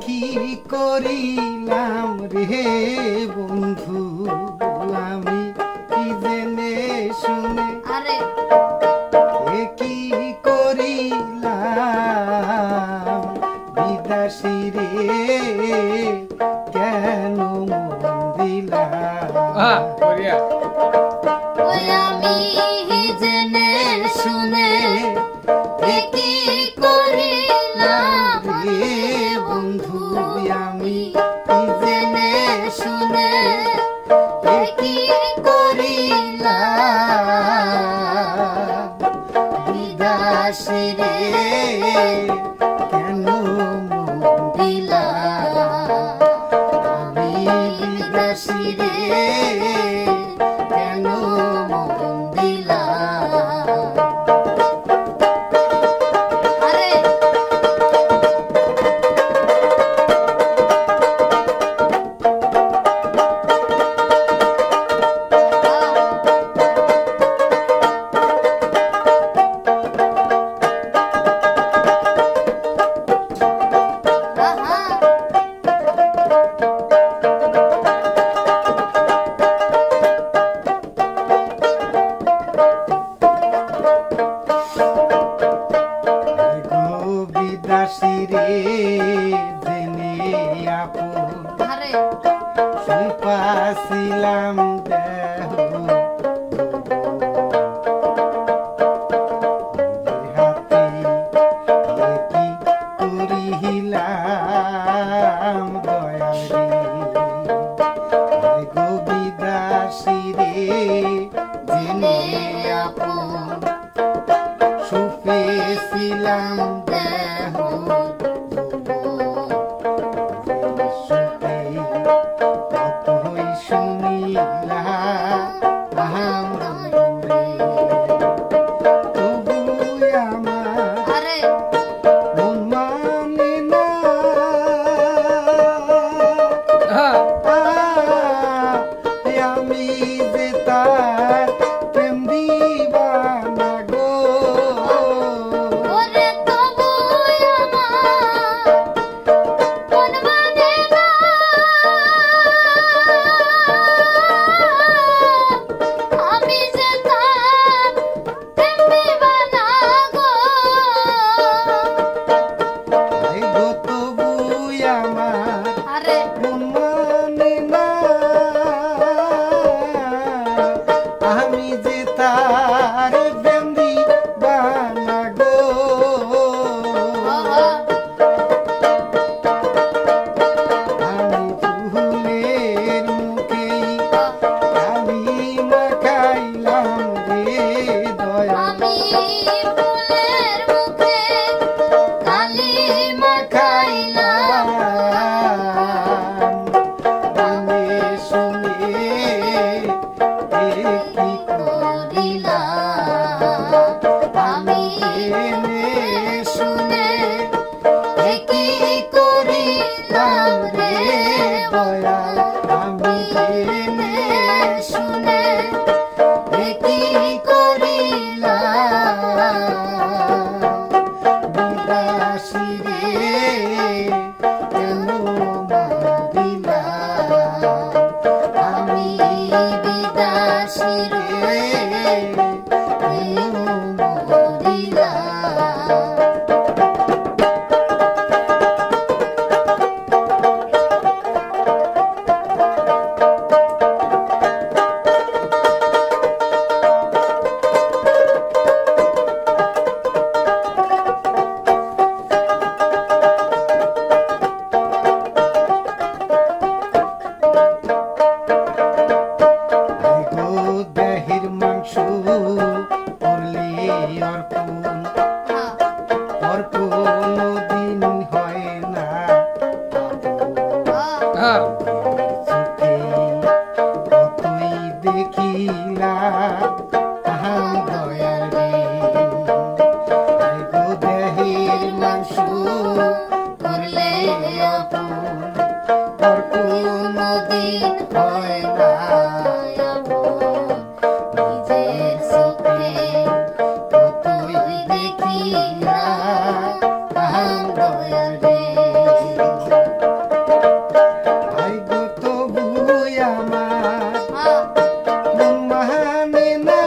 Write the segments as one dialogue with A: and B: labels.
A: কি করিলাম রে বন্ধু আমি কি জেনে শুনে কি করিলাম বিদাসী রে কেন মন দিলাম
B: আমি জেনে শুনে কি করিলাম রে বন্ধু আমি জেনে শুনে কি করিলাম বিদাসী রে কেন মন দিলাম আমি বিদাসী রে কেন মন দিলাম
A: বিদাসী রে জেনে আপন পাছিলাম দেহ হাতে কি করিলাম দয়াল রে গো বিদাসী রে জেনে আপন সুপেছিলাম দেহ কতই শুনিলাম তবু আমার মন মানে না আমি যে তার প্রেম দিবানা গো আমি যে তার বন্দি বানা গো আমি ফুলের মুখে কালি মাখাইলাম রে দয়া
B: রে
A: ভাই গো তবু আমার
B: হ্যাঁ
A: মন মানে না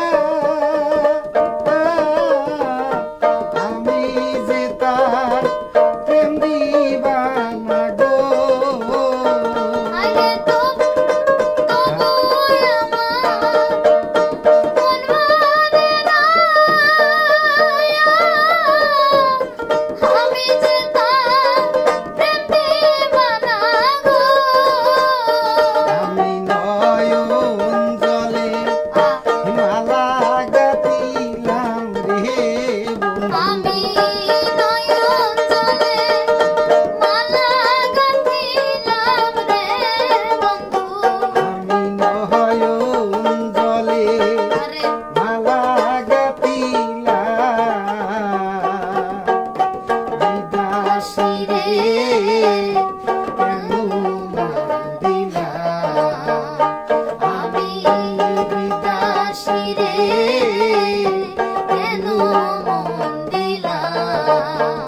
A: আমি যে তার প্রেম দিবানা গো
B: আরে তবু আমার মন মানে না আমি যে তার প্রেম দিবানা গো
A: আমি নয়ন জলে হিমালা গাতিলাম রে বন্ধু
B: আমি নয়ন জলে মালা গাঁথিলাম রে বন্ধু
A: আমি নয়ন জলে
B: আরে
A: মালা গাতিলাম বিদাসী রে কেন মন দিলা
B: আমি বিদাসী রে কেন মন দিলাম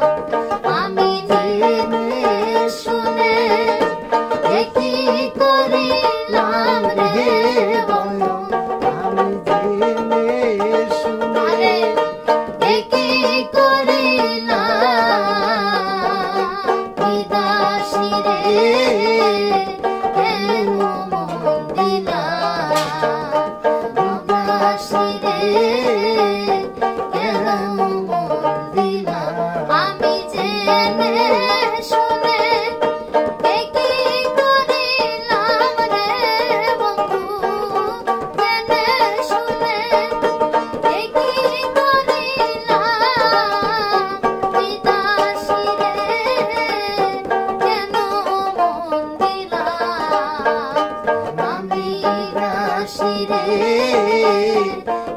B: আমি জেনে শুনে কি করিলাম রে বলো
A: আমি জেনে শুনে
B: আরে কি করিলাম বিদাসী রে কেন মন দিলাম বিদাসী রে কেন মন দিলাম আমি জেনে শুনে কি করিলাম রে বন্ধু জেনে শুনে কি করিলাম বিদাসী রে কেন মন দিলাম আমি বিদাসী রে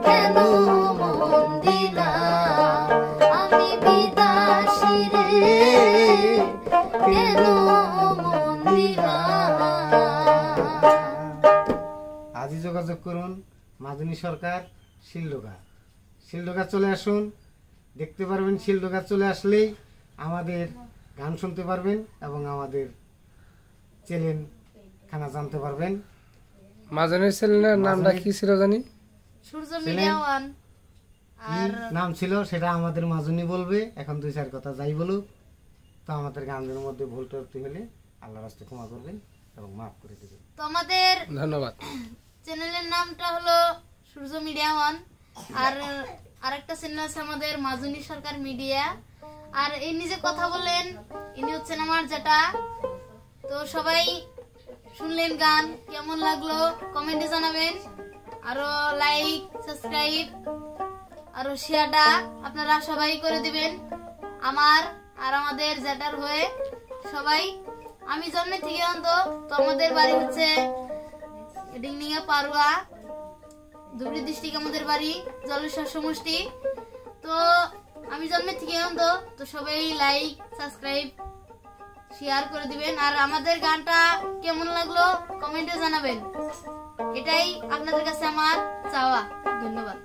B: কেন মন দিলাম আমি বিদাসী রে কেন মন দিলাম
A: আজই যোগাযোগ করুন মাজনী সরকার শিলডোগা শিলডোগা চলে আসুন দেখতে পারবেন শিলডোগা চলে আসলেই আমাদের গান শুনতে পারবেন এবং আমাদের চ্যানেল খানা জানতে পারবেন
C: মাজনের ছেলের নামটা কি ছিল জানি?
B: সূর্য মিডিয়া ওয়ান
A: কি
B: আর
A: নাম ছিল সেটা আমাদের মাজনী বলবে এখন দুই চার কথা যাই বলুক তো আমাদের গানের মধ্যে ভুল ত্রুটি হলে আল্লাহর রাস্তায় ক্ষমা করবেন এবং মাফ করে দেবেন
B: তো আমাদের
C: ধন্যবাদ।
B: চ্যানেলের নামটা হলো সূর্য মিডিয়া ওয়ান আর আরেকটা চ্যানেল আছে আমাদের মাজনী সরকার মিডিয়া আর ইনি যে কথা বললেন ইনি হচ্ছেন আমার জেঠা। তো সবাই শুনলেন গান কেমন লাগলো কমেন্টে জানাবেন আরো লাইক সাবস্ক্রাইব আরো শেয়ারটা আপনারা সবাই করে দিবেন আমার আর আমাদের জেঠার হয়ে সবাই। আমি জন্মে থেকে অন্ত তো আমাদের বাড়ি হচ্ছে ডিংনিয়া পারুয়া ধুবড়ী ডিস্ট্রিক্ট আমাদের বাড়ি জলেশ্বর সমষ্টি। তো আমি জন্মে থেকে অন্ত তো সবাই লাইক সাবস্ক্রাইব শেয়ার করে দিবেন আর আমাদের গানটা কেমন লাগলো কমেন্টে জানাবেন। এটাই আপনাদের কাছে আমার চাওয়া। ধন্যবাদ।